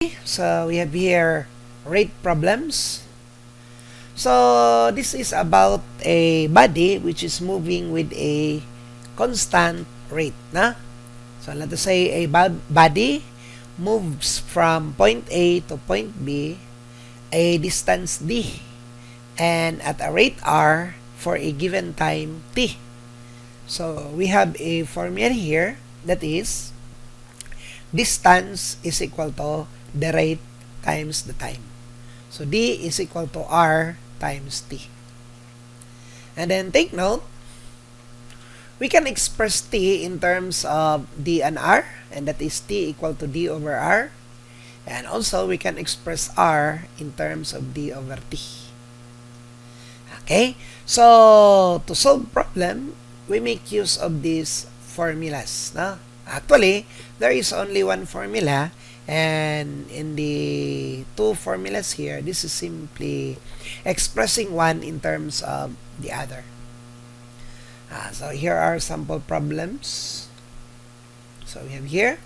So we have here rate problems. So this is about a body which is moving with a constant rate. So let us say a body moves from point A to point B a distance d and at a rate r for a given time t. So we have a formula here that is distance is equal to the rate times the time. So d is equal to r times t. And then take note, we can express t in terms of d and r, and that is t equal to d over r. And also we can express r in terms of d over t. Okay? So to solve problem, we make use of these formulas. Actually, there is only one formula, and in the two formulas here, this is simply expressing one in terms of the other. So here are sample problems. So we have here.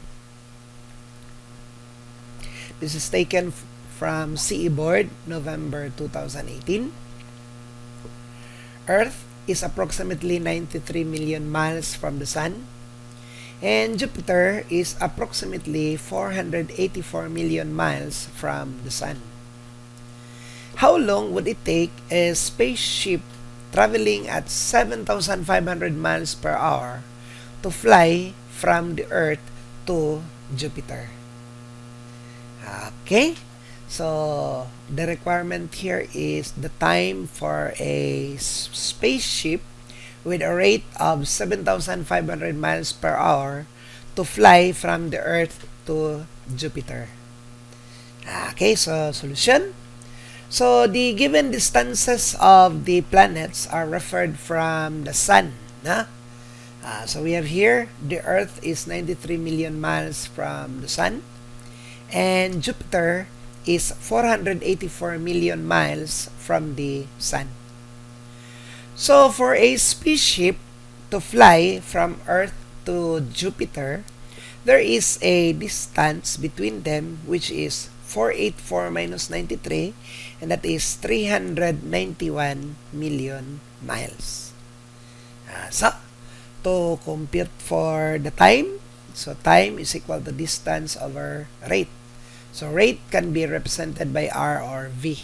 This is taken from CE Board, November 2018. Earth is approximately 93 million miles from the Sun, and Jupiter is approximately 484 million miles from the Sun. How long would it take a spaceship traveling at 7,500 miles per hour to fly from the Earth to Jupiter? Okay, so the requirement here is the time for a spaceship with a rate of 7,500 miles per hour to fly from the Earth to Jupiter. Okay, so solution. So the given distances of the planets are referred from the Sun. So we have here, the Earth is 93 million miles from the Sun, and Jupiter is 484 million miles from the Sun. So for a spaceship to fly from Earth to Jupiter, there is a distance between them which is 484 minus 93, and that is 391 million miles. So to compute for the time, so time is equal to distance over rate. So rate can be represented by r or v.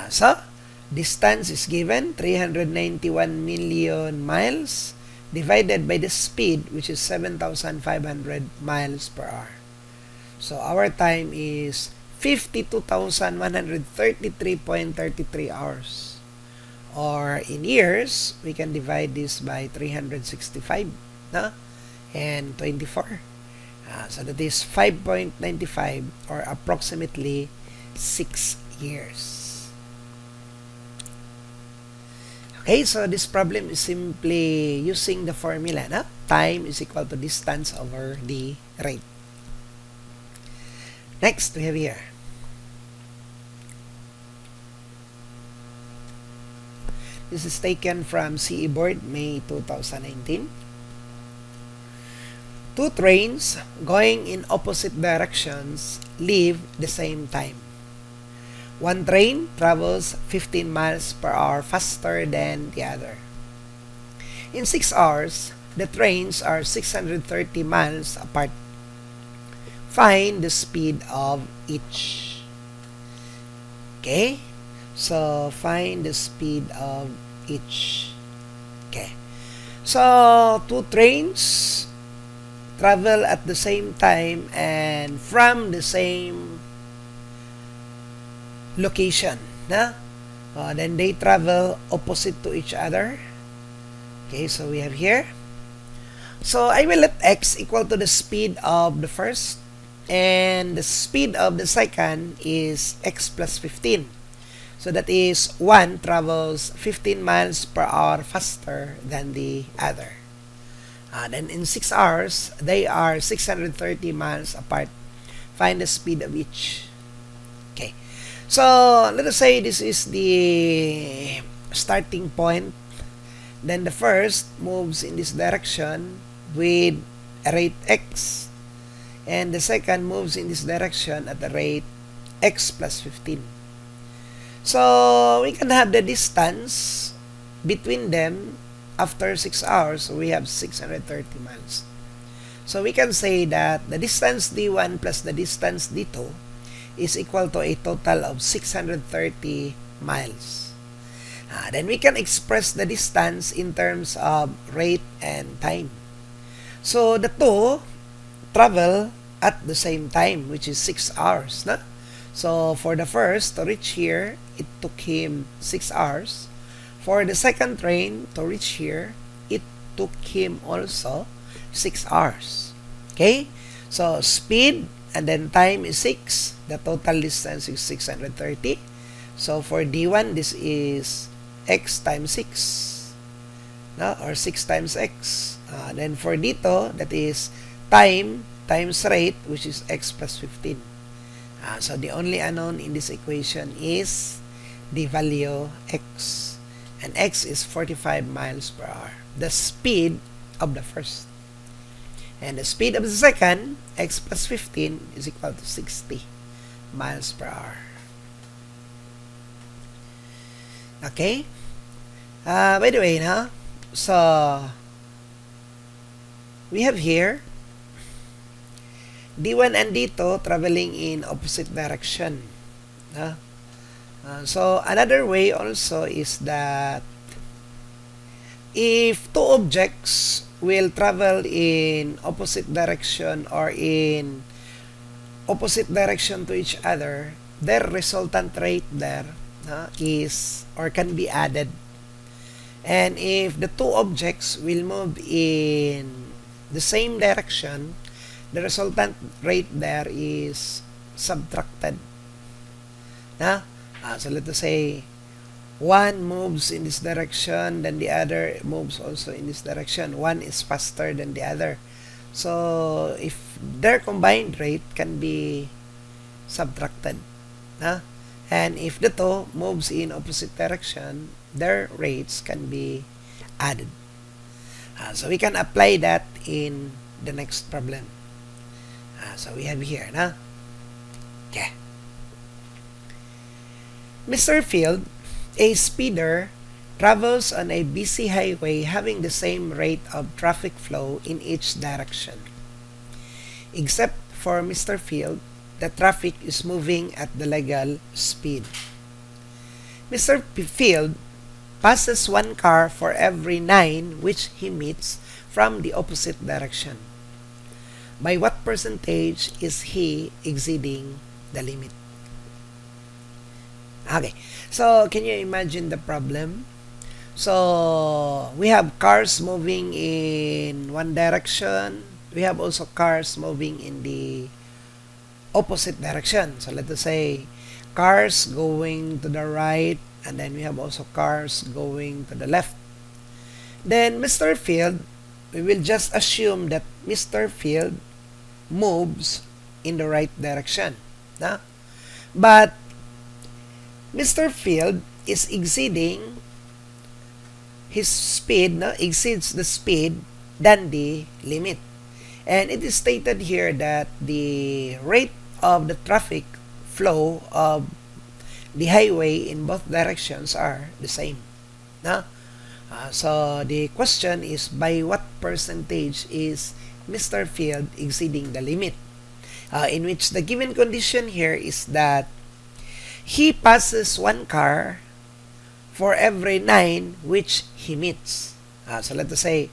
So distance is given 391 million miles divided by the speed, which is 7,500 miles per hour. So our time is 52,133.33 hours. Or in years, we can divide this by 365 and 24. So that is 5.95 or approximately 6 years. Okay, so this problem is simply using the formula. Time is equal to distance over the rate. Next, we have here. This is taken from CE Board, May 2019. Two trains going in opposite directions leave the same time. One train travels 15 miles per hour faster than the other. In 6 hours, the trains are 630 miles apart. Find the speed of each. Okay? So, find the speed of each. Okay. So, two trains travel at the same time and from the same location. Then they travel opposite to each other. Okay, so we have here. So I will let x equal to the speed of the first, and the speed of the second is x plus 15. So that is one travels 15 miles per hour faster than the other. Then in 6 hours, they are 630 miles apart. Find the speed of each. Okay. So let us say this is the starting point. Then the first moves in this direction with a rate x. and the second moves in this direction at the rate x plus 15. So we can have the distance between them after 6 hours. So we have 630 miles. So we can say that the distance d1 plus the distance d2 is equal to a total of 630 miles. Then we can express the distance in terms of rate and time. So the two travel at the same time, which is 6 hours. No? So for the first to reach here, it took him 6 hours. For the second train to reach here, it took him also 6 hours. Okay? So speed and then time is 6. The total distance is 630. So for D1, this is x times 6. No? Or 6 times x. Then for D2, that is time times rate, which is x plus 15. So the only unknown in this equation is the value x. And x is 45 miles per hour. The speed of the first. And the speed of the second, x plus 15, is equal to 60 miles per hour. Okay? By the way, no? So, we have here D1 and D2 traveling in opposite direction. So another way also is that if two objects will travel in opposite direction or in opposite direction to each other, their resultant rate there is or can be added. And if the two objects will move in the same direction, the resultant rate there is subtracted. So let us say one moves in this direction, then the other moves also in this direction. One is faster than the other. So if their combined rate can be subtracted. And if the two moves in opposite direction, their rates can be added. So we can apply that in the next problem. So we have here, okay. Mr. Field, a speeder, travels on a busy highway having the same rate of traffic flow in each direction. Except for Mr. Field, the traffic is moving at the legal speed. Mr. Field passes one car for every 9 which he meets from the opposite direction. By what percentage is he exceeding the limit? Okay, so can you imagine the problem? So we have cars moving in one direction. We have also cars moving in the opposite direction. So let us say cars going to the right, and then we have also cars going to the left. Then Mr. Field, we will just assume that Mr. Field moves in the right direction. But Mr. Field is exceeding his speed, exceeds the speed than the limit. And it is stated here that the rate of the traffic flow of the highway in both directions are the same. So the question is, by what percentage is Mr. Field exceeding the limit? In which the given condition here is that he passes one car for every 9 which he meets. So let us say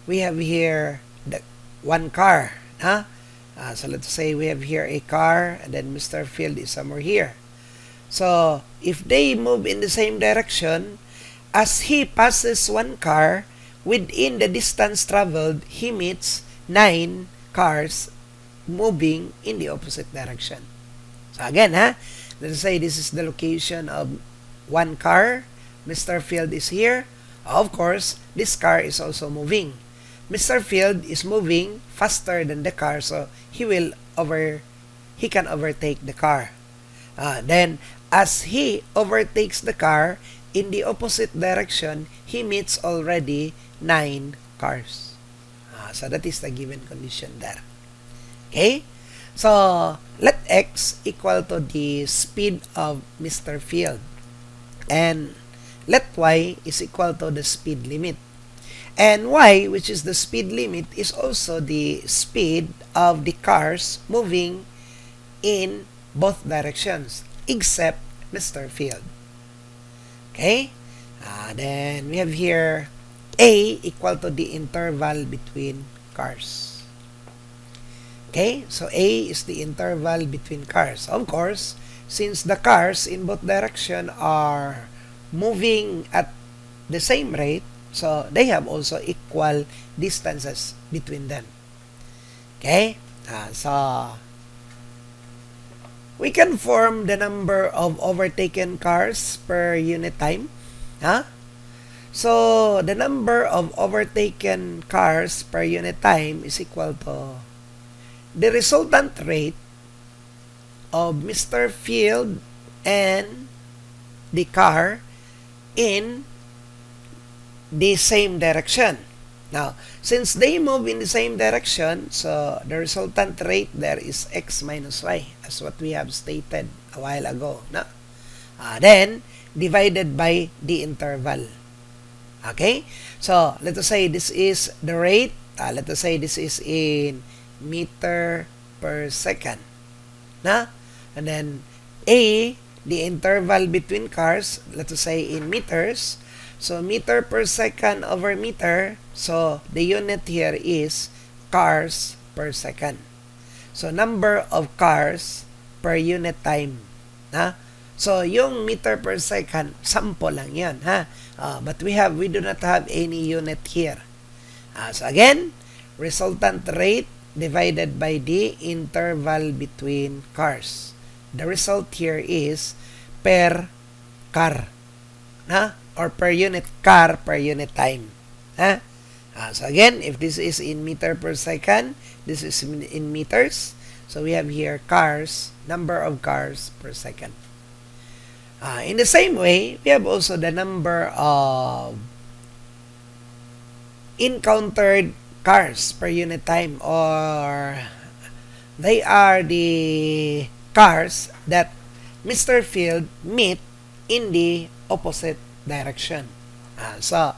we have here the one car. So let's say we have here a car, and then Mr. Field is somewhere here. So if they move in the same direction, as he passes one car, within the distance traveled, he meets 9 cars moving in the opposite direction. So again, let's say this is the location of one car. Mr. Field is here. Of course, this car is also moving. Mr. Field is moving faster than the car, so he can overtake the car. Then, as he overtakes the car in the opposite direction, he meets already 9 cars. So that is the given condition there. Okay? So, let x equal to the speed of Mr. Field. And let y is equal to the speed limit. And y, which is the speed limit, is also the speed of the cars moving in both directions, except Mr. Field. Okay? Then we have here a equal to the interval between cars. Okay? So a is the interval between cars. Of course, since the cars in both direction are moving at the same rate, so they have also equal distances between them. Okay? So we can form the number of overtaken cars per unit time. So the number of overtaken cars per unit time is equal to the resultant rate of Mr. Field and the car in the same direction. Now, since they move in the same direction, so the resultant rate there is x minus y, as what we have stated a while ago. No? Then, divided by the interval. Okay? So, let us say this is the rate. Let us say this is in meter per second. Na? And then, A, the interval between cars, let us say in meters. So, meter per second over meter. So, the unit here is cars per second. So, number of cars per unit time. Ha? So, yung meter per second, sample lang yan. Ha? But we do not have any unit here. So, again, resultant rate divided by the interval between cars. The result here is per car. Ha? Or per unit car per unit time. Ha? So again, if this is in meter per second, this is in meters. So we have here cars, number of cars per second. In the same way, we have also the number of encountered cars per unit time, or they are the cars that Mr. Field meet in the opposite direction. So,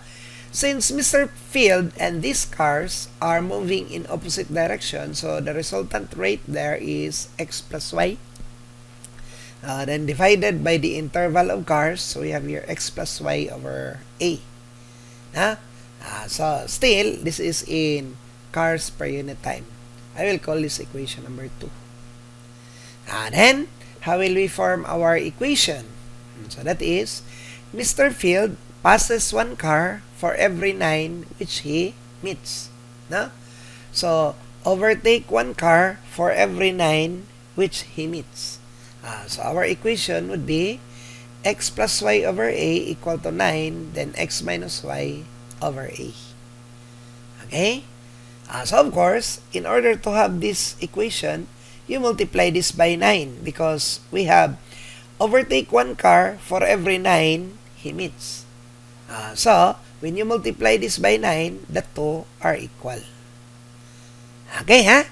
since Mr. Field and these cars are moving in opposite direction, so the resultant rate there is x plus y. Then divided by the interval of cars, so we have here x plus y over a. So, still, this is in cars per unit time. I will call this equation number 2. Then, how will we form our equation? So, that is, Mr. Field passes one car for every 9 which he meets. No? So, overtake one car for every 9 which he meets. So, our equation would be x plus y over a equal to 9, then x minus y over a. Okay? So, of course, in order to have this equation, you multiply this by 9 because we have overtake one car for every 9 he meets. So, when you multiply this by 9, the two are equal. Okay, ha?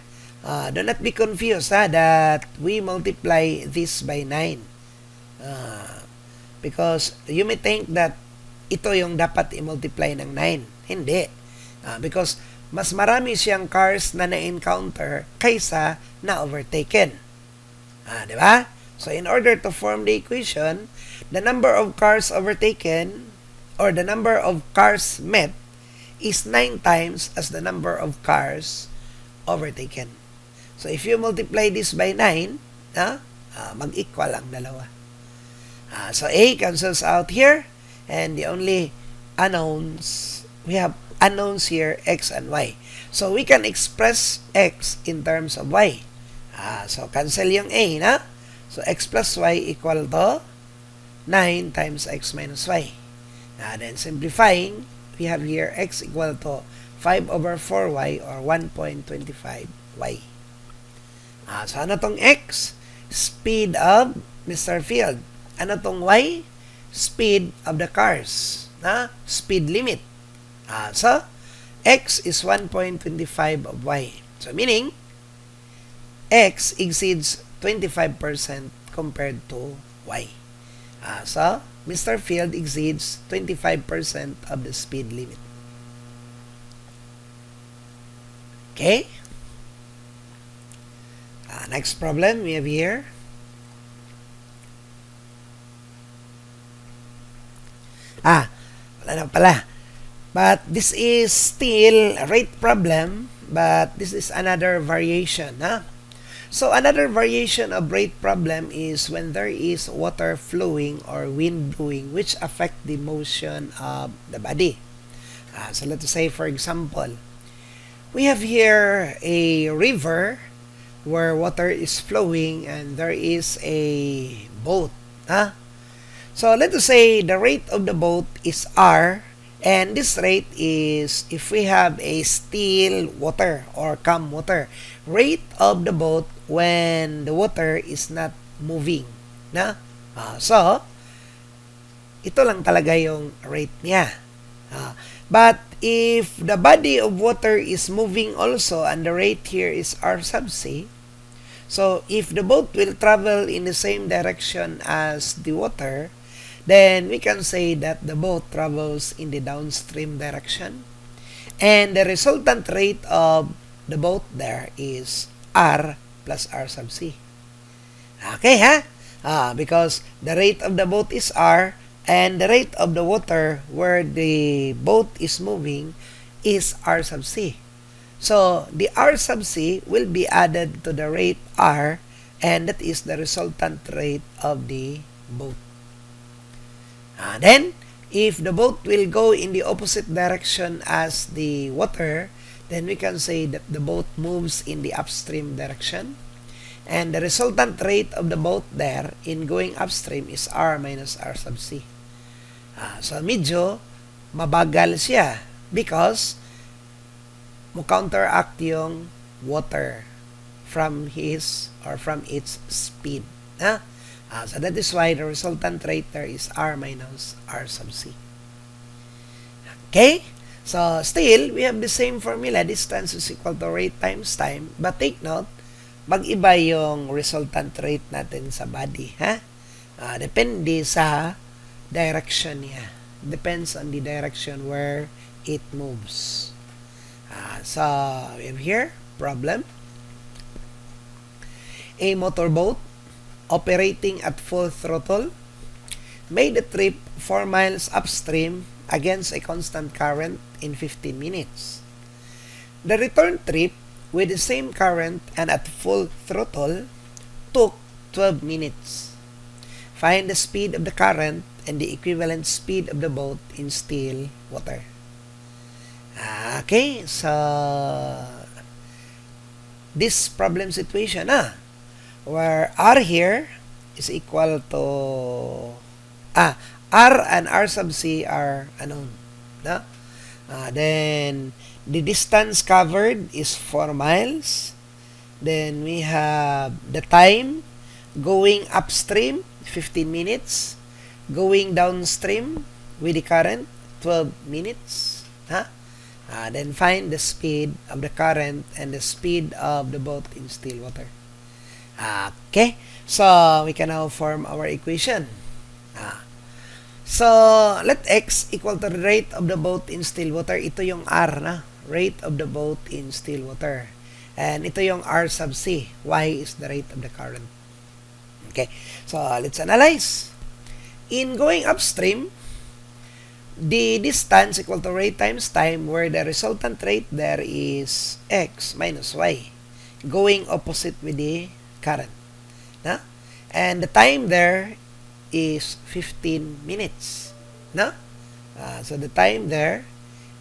Do not be confused that we multiply this by 9. Because you may think that ito yung dapat i-multiply ng 9. Hindi. Because mas marami siyang cars na na-encounter kaysa na-overtaken. Di ba? So, in order to form the equation, the number of cars overtaken or the number of cars met is 9 times as the number of cars overtaken. So, if you multiply this by 9, mag-equal ang dalawa. So, A cancels out here and the only unknowns, we have unknowns here, x and y. So, we can express x in terms of y. So, cancel yung A, na? So, x plus y equal to 9 times x minus y. Then, simplifying, we have here x equal to 5 over 4y or 1.25y. So, ano tong x? Speed of Mr. Field. Ano tong y? Speed of the cars. Speed limit. So, x is 1.25 of y. So, meaning, X exceeds 25% compared to Y. So, Mr. Field exceeds 25% of the speed limit. Okay? Next problem we have here. Wala na pala. But this is still a rate problem, but this is another variation. So another variation of rate problem is when there is water flowing or wind blowing which affect the motion of the body. So let's say, for example, we have here a river where water is flowing and there is a boat. So let's say the rate of the boat is R, and this rate is if we have a still water or calm water. Rate of the boat when the water is not moving. So, ito lang talaga yung rate niya. But if the body of water is moving also and the rate here is R sub C, so if the boat will travel in the same direction as the water, then we can say that the boat travels in the downstream direction. And the resultant rate of the boat there is R plus R sub C. Okay, because the rate of the boat is R and the rate of the water where the boat is moving is R sub C. So, the R sub C will be added to the rate R, and that is the resultant rate of the boat. Then, if the boat will go in the opposite direction as the water, then we can say that the boat moves in the upstream direction. And the resultant rate of the boat there in going upstream is R minus R sub C. So, medyo mabagal siya because mo counteract yung water from his or from its speed. So that is why the resultant rate there is R minus R sub C. Okay? So, still, we have the same formula. Distance is equal to rate times time. But take note, mag-iba yung resultant rate natin sa body. Depende sa direction niya. Depends on the direction where it moves. So, we have here, problem. A motorboat operating at full throttle made a trip 4 miles upstream against a constant current in 15 minutes. The return trip with the same current and at full throttle took 12 minutes. Find the speed of the current and the equivalent speed of the boat in still water. Okay, so this problem situation where R here is equal to R and R sub C are unknown. Then the distance covered is 4 miles. Then we have the time going upstream 15 minutes, going downstream with the current 12 minutes. Then find the speed of the current and the speed of the boat in still water. Okay, so we can now form our equation. So, let X equal to the rate of the boat in still water. Ito yung R rate of the boat in still water. And ito yung R sub C. Y is the rate of the current. Okay, so let's analyze. In going upstream, the distance equal to rate times time, where the resultant rate there is X minus Y. Going opposite with the current. And the time there is 15 minutes. So the time there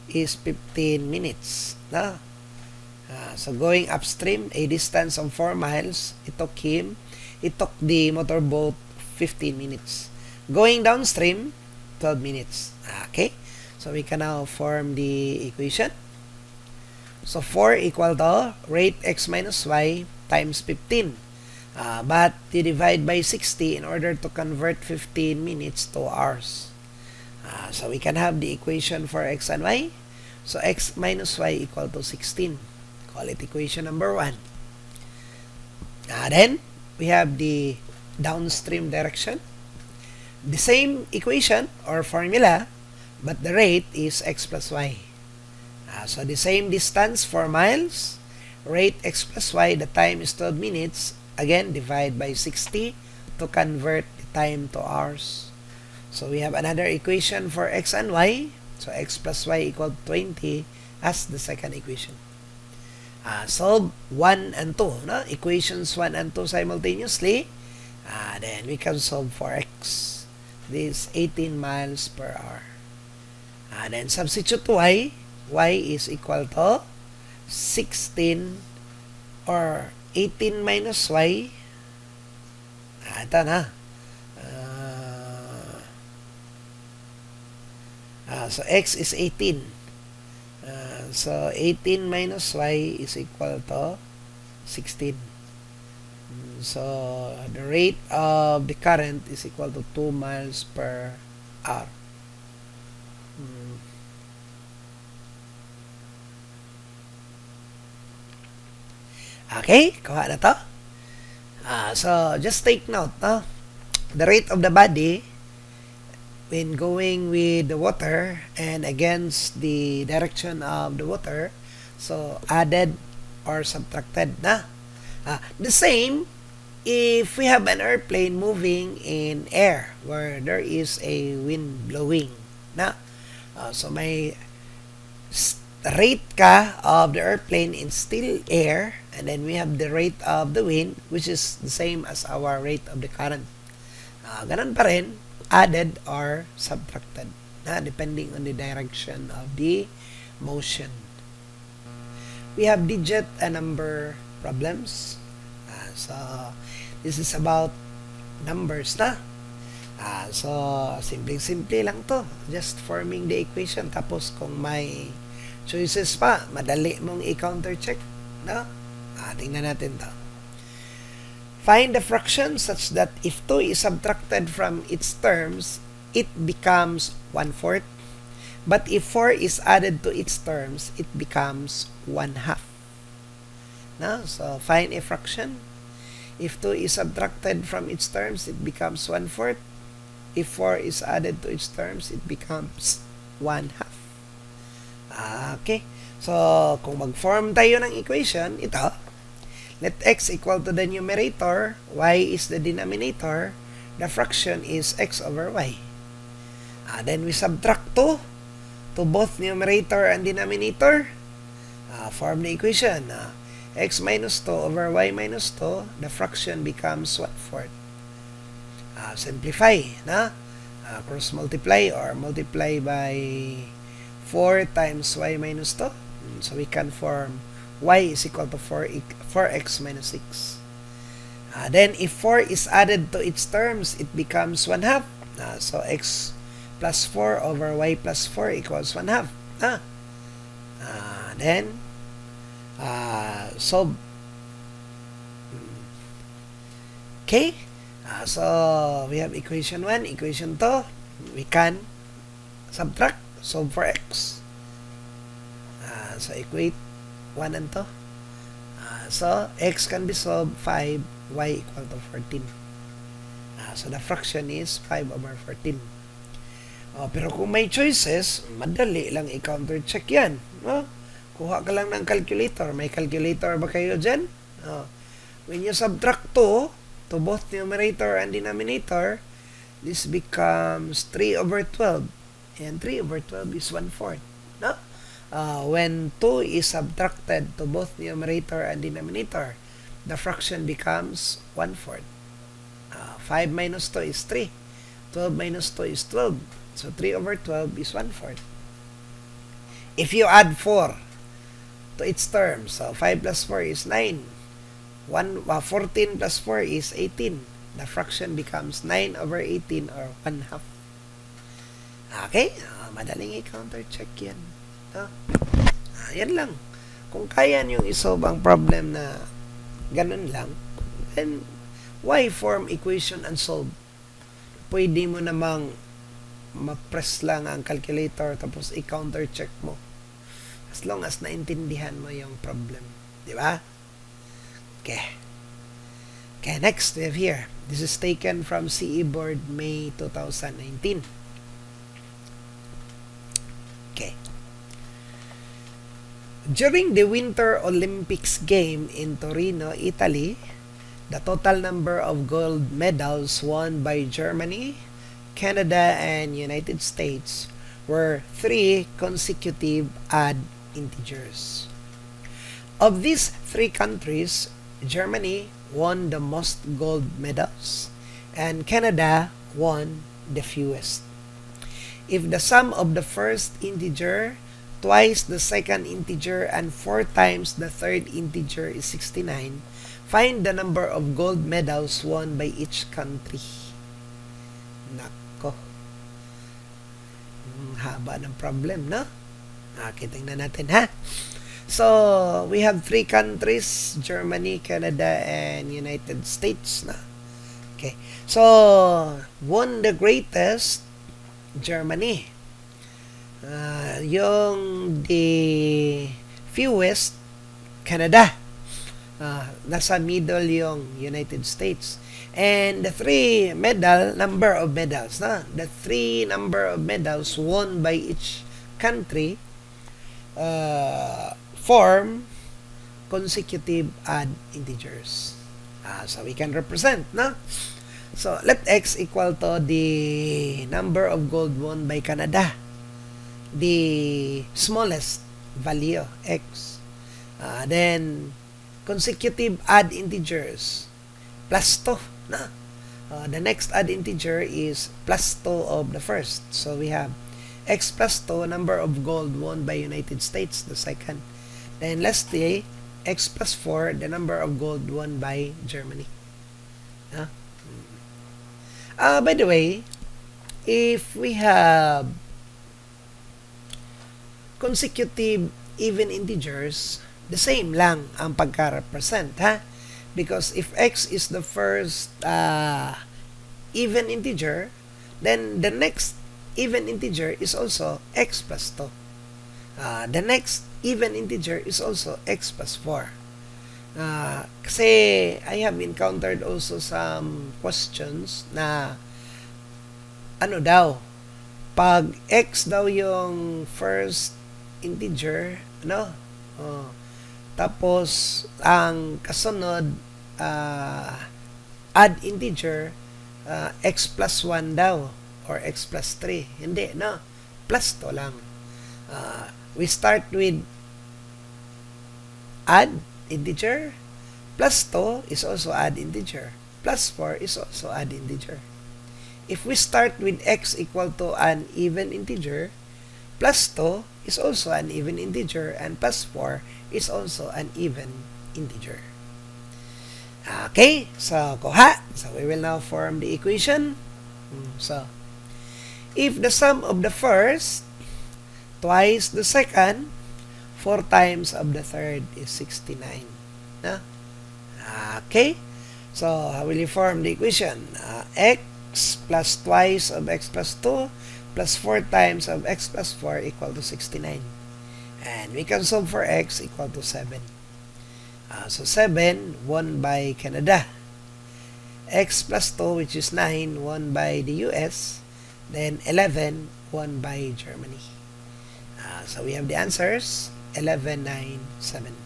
is 15 minutes. So going upstream, a distance of 4 miles, it took the motorboat 15 minutes. Going downstream, 12 minutes. Okay, so we can now form the equation. So 4 equal to rate X minus Y times 15. But you divide by 60 in order to convert 15 minutes to hours. So we can have the equation for X and Y. So X minus Y equal to 16. Call it equation number 1. Then, we have the downstream direction. The same equation or formula, but the rate is x plus y. So, the same distance 4 miles, rate x plus y, the time is 12 minutes. Again, divide by 60 to convert the time to hours. So, we have another equation for x and y. So, x plus y equal to 20 as the second equation. Solve 1 and 2. No? Equations 1 and 2 simultaneously. Then we can solve for x. This is 18 miles per hour. Then substitute y. Y is equal to 16 or 18 minus y. Ito na. So x is 18. So 18 minus y is equal to 16. So the rate of the current is equal to 2 miles per hour. Okay, kuha na to. So just take note, no? The rate of the body when going with the water and against the direction of the water, so added or subtracted na. The same if we have an airplane moving in air where there is a wind blowing na. So may rate ka of the airplane in still air, and then we have the rate of the wind which is the same as our rate of the current. Ganun pa rin, added or subtracted depending on the direction of the motion. We have digit and number problems. So this is about numbers na. So simple lang to, just forming the equation, tapos kung may choices pa, madali mong i-counter check, no? Tingnan natin to. Find the fraction such that if 2 is subtracted from its terms, it becomes 1/4. But if 4 is added to its terms, it becomes 1/2. No? So, find a fraction. If 2 is subtracted from its terms, it becomes 1/4. If 4 is added to its terms, it becomes 1/2. Okay. So, kung mag-form tayo ng equation, ito, let x equal to the numerator, y is the denominator, the fraction is x over y. Then we subtract 2 to both numerator and denominator. Form the equation. X minus 2 over y minus 2, the fraction becomes 1/4. Simplify. Cross multiply or multiply by 4 times y minus 2. So we can form y is equal to 4x minus 6. Then if 4 is added to its terms, it becomes 1/2. So x plus 4 over y plus 4 equals 1/2. Then solve. Okay. So we have equation 1, equation 2. We can subtract, solve for x. So equate 1 and 2. So, x can be solved 5, y equal to 14. So, the fraction is 5 over 14. Pero kung may choices, madali lang i-counter check yan. Kuha ka lang ng calculator. May calculator ba kayo dyan? When you subtract 2 to both numerator and denominator, this becomes 3 over 12. And 3 over 12 is 1/4. No? When 2 is subtracted to both numerator and denominator, the fraction becomes 1/4. 5 minus 2 is 3. 12 minus 2 is 12. So 3 over 12 is 1/4. If you add 4 to its terms, so 5 plus 4 is 9. 14 plus 4 is 18. The fraction becomes 9 over 18 or 1/2. Okay? Madaling i-counter check yan. Yan lang. Kung kaya nyo isolve ang problem na ganun lang, then why form equation and solve? Pwede mo namang mag-press lang ang calculator tapos i-counter check mo. As long as naintindihan mo yung problem. Di ba? Okay. Okay, next we have here. This is taken from CE Board May 2019. Okay. During the Winter Olympics game in Torino, Italy, the total number of gold medals won by Germany, Canada, and United States were 3 consecutive odd integers. Of these 3 countries, Germany won the most gold medals, and Canada won the fewest. If the sum of the first integer, twice the second integer, and 4 times the third integer is 69, find the number of gold medals won by each country. Nako. Haba ng problem, no? Okay, tingnan natin, ha? So, we have 3 countries, Germany, Canada, and United States, na? Okay. So, won the greatest, Germany. Yung the fewest, Canada. Nasa middle yung United States. And the 3 number of medals, na? The 3 number of medals won by each country form consecutive odd integers. So we can represent, no? So let x equal to the number of gold won by Canada, the smallest value, x. Then consecutive odd integers, plus 2, no? The next odd integer is plus 2 of the first. So we have x plus 2, number of gold won by United States, the second. Then lastly, x plus 4, the number of gold won by Germany. By the way, if we have consecutive even integers, the same lang ang pagka-represent, ha? Because if x is the first even integer, then the next even integer is also x plus 2. The next even integer is also x plus 4. Kasi I have encountered also some questions na ano daw, pag x daw yung first integer, no? Tapos ang kasunod add integer, x plus 1 daw or x plus 3. Hindi, no? Plus 2 lang. We start with add integer, plus 2 is also add integer, plus 4 is also add integer. If we start with x equal to an even integer, plus 2 is also an even integer, and plus 4 is also an even integer. Okay, so kuha. So we will now form the equation. So, if the sum of the first, twice the second, 4 times of the third is 69. No? Okay, so how will you form the equation? X plus twice of x plus 2 plus 4 times of x plus 4 equal to 69. And we can solve for x equal to 7. So 7 won by Canada. X plus 2, which is 9, won by the US. Then 11 won by Germany. So we have the answers, 11, 9, 7.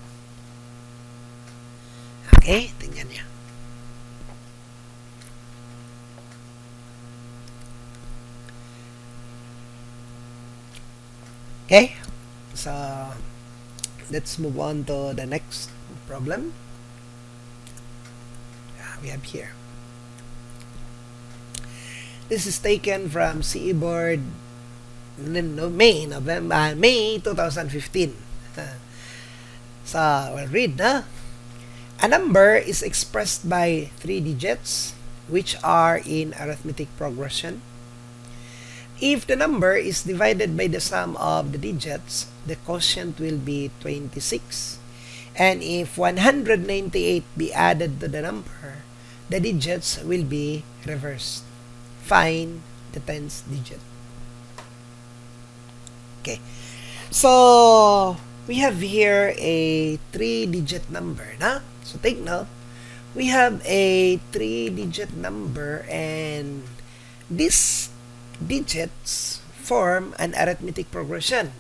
Okay, tingnan niya. Okay, so let's move on to the next problem. We have here. This is taken from CE Board May 2015. So, we'll read, na? A number is expressed by 3 digits which are in arithmetic progression. If the number is divided by the sum of the digits, the quotient will be 26. And if 198 be added to the number, the digits will be reversed. Find the 10th digit. Okay. So, we have here a 3-digit number, na? So, take note. We have a 3-digit number, and these digits form an arithmetic progression.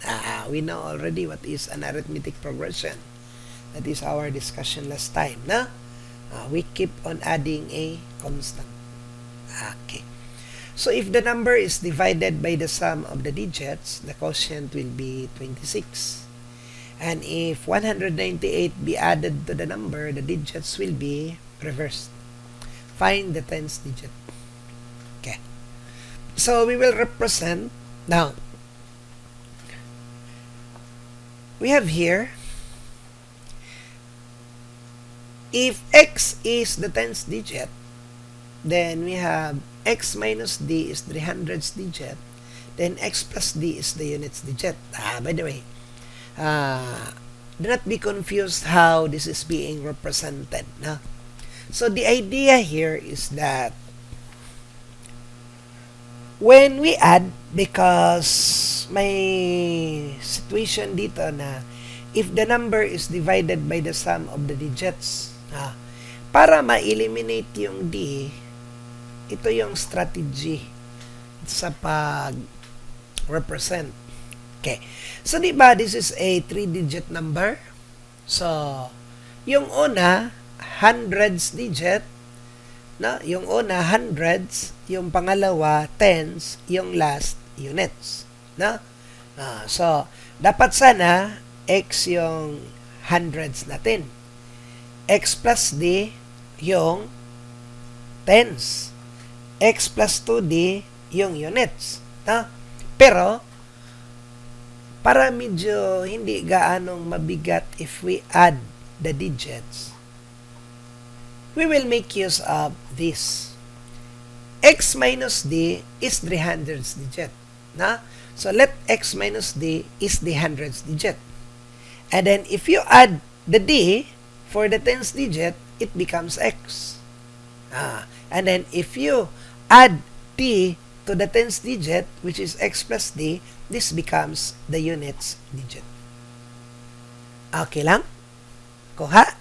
We know already what is an arithmetic progression. That is our discussion last time, no? We keep on adding a constant. Okay. So if the number is divided by the sum of the digits, the quotient will be 26. And if 198 be added to the number, the digits will be reversed. Find the tens digit. Okay. So we will represent, now, we have here, if x is the tens digit, then we have x minus d is the hundredths digit, then x plus d is the units digit. By the way, do not be confused how this is being represented. No? So the idea here is that when we add, because may situation dito na if the number is divided by the sum of the digits, para ma-eliminate yung d, ito yung strategy sa pag-represent. Okay. So, di ba, this is a 3-digit number. So, yung una, hundreds digit. No? Yung una, hundreds. Yung pangalawa, tens. Yung last, units. No? So, dapat sana, x yung hundreds natin. X plus d, yung tens. X plus 2d, yung units. No? Pero, para medyo hindi gaanong mabigat if we add the digits, we will make use of this. X minus d is the hundredths digit. No? So, let x minus d is the hundredths digit. And then, if you add the d for the tens digit, it becomes x. And then, if you add d to the tens digit, which is x plus d, this becomes the units digit. Okay lang? Kuha?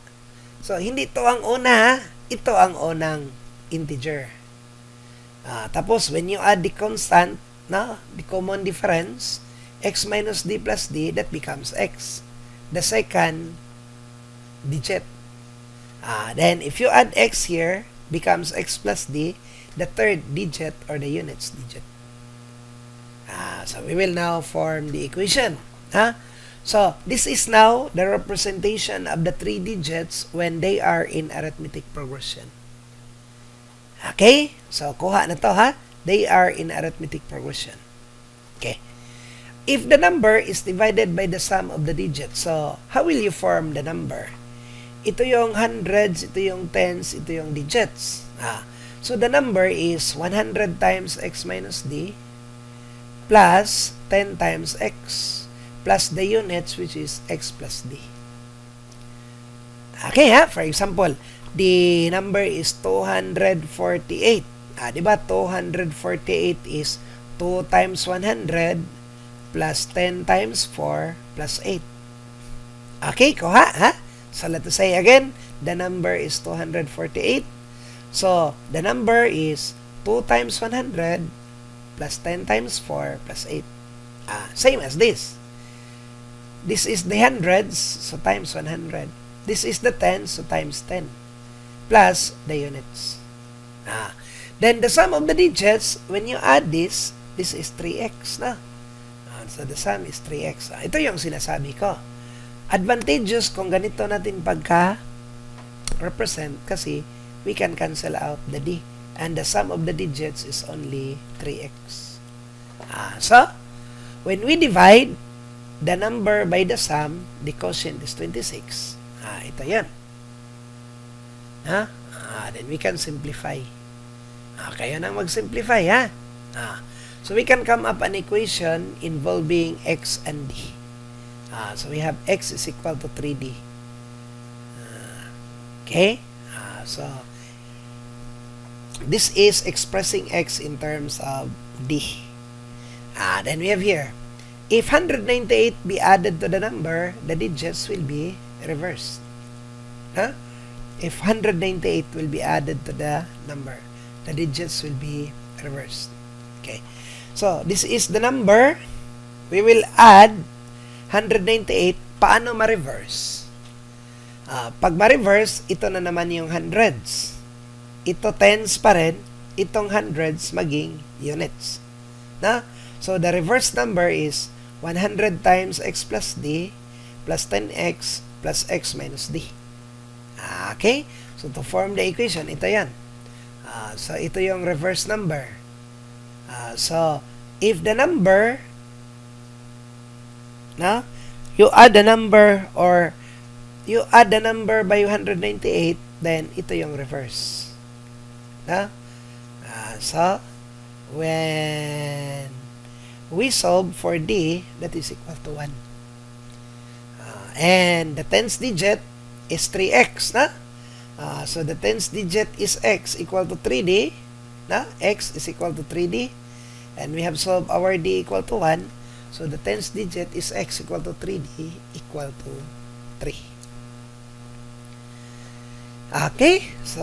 So, hindi ito ang una, ito ang unang integer. Tapos, when you add the constant, no, the common difference, x minus d plus d, that becomes x. The second digit. Then, if you add x here, becomes x plus d, the third digit or the units digit. So, we will now form the equation. So, this is now the representation of the 3 digits when they are in arithmetic progression. Okay? So, kuha na to, ha? They are in arithmetic progression. Okay. If the number is divided by the sum of the digits, so, how will you form the number? Ito yung hundreds, ito yung tens, ito yung digits. So, the number is 100 times x minus d plus 10 times x plus the units, which is x plus d. Okay, ha? For example, the number is 248. Diba? 248 is 2 times 100 plus 10 times 4 plus 8. Okay, kuha, ha? So, let us say again, the number is 248. So, the number is 2 times 100 plus 10 times 4 plus 8. Same as this. This is the hundreds, so times 100. This is the tens, so times 10. Plus the units. Then, the sum of the digits, when you add this is 3x na. So, the sum is 3x. Ito yung sinasabi ko. Advantageous kung ganito natin pagka-represent kasi we can cancel out the d. And the sum of the digits is only 3x. So, when we divide the number by the sum, the quotient is 26. Ito yan. Then we can simplify. Kayo nang mag-simplify, ha? So, we can come up an equation involving x and d. So, we have x is equal to 3d. Okay? So, this is expressing x in terms of d. Then we have here, if 198 be added to the number, the digits will be reversed. if 198 will be added to the number. The digits will be reversed. Okay. So, this is the number. We will add 198. Paano ma-reverse? Pag ma-reverse, ito na naman yung hundreds. Ito tens pa rin. Itong hundreds maging units. Na? So, the reverse number is 100 times x plus d plus 10x plus x minus d. Okay? So, to form the equation, ito yan. So, ito yung reverse number. So, if the number, you add the number or you add the number by 198, then ito yung reverse. So, when we solve for d, that is equal to 1. And the tens digit is 3x, so the tens digit is x equal to 3d, x is equal to 3d, and we have solved our d equal to 1, so the tens digit is x equal to 3d equal to 3. Okay, so